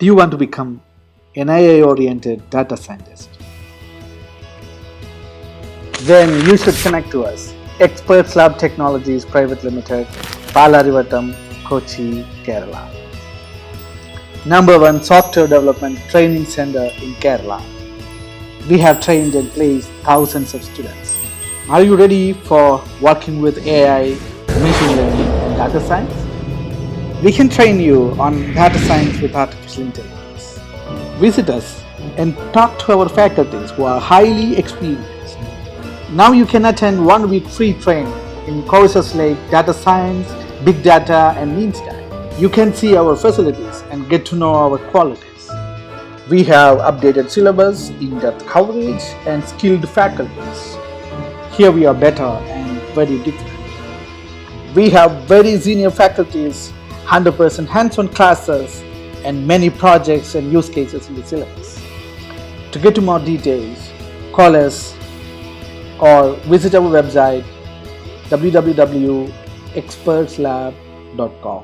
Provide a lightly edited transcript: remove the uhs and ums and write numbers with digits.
Do you want to become an AI-oriented data scientist? Then you should connect to us. Expertzlab Technologies Private Limited, Palarivattom, Kochi, Kerala. #1 software development training center in Kerala. We have trained and placed thousands of students. Are you ready for working with AI, machine learning and data science? We can train you on data science with artificial intelligence. Visit us and talk to our faculties who are highly experienced. Now you can attend 1 week free training in courses like data science, big data and mean stack. You can see our facilities and get to know our qualities. We have updated syllabus, in-depth coverage and skilled faculties. Here we are better and very different. We have very senior faculties, 100% hands-on classes and many projects and use cases in the syllabus. To get to more details, call us or visit our website www.expertzlab.com.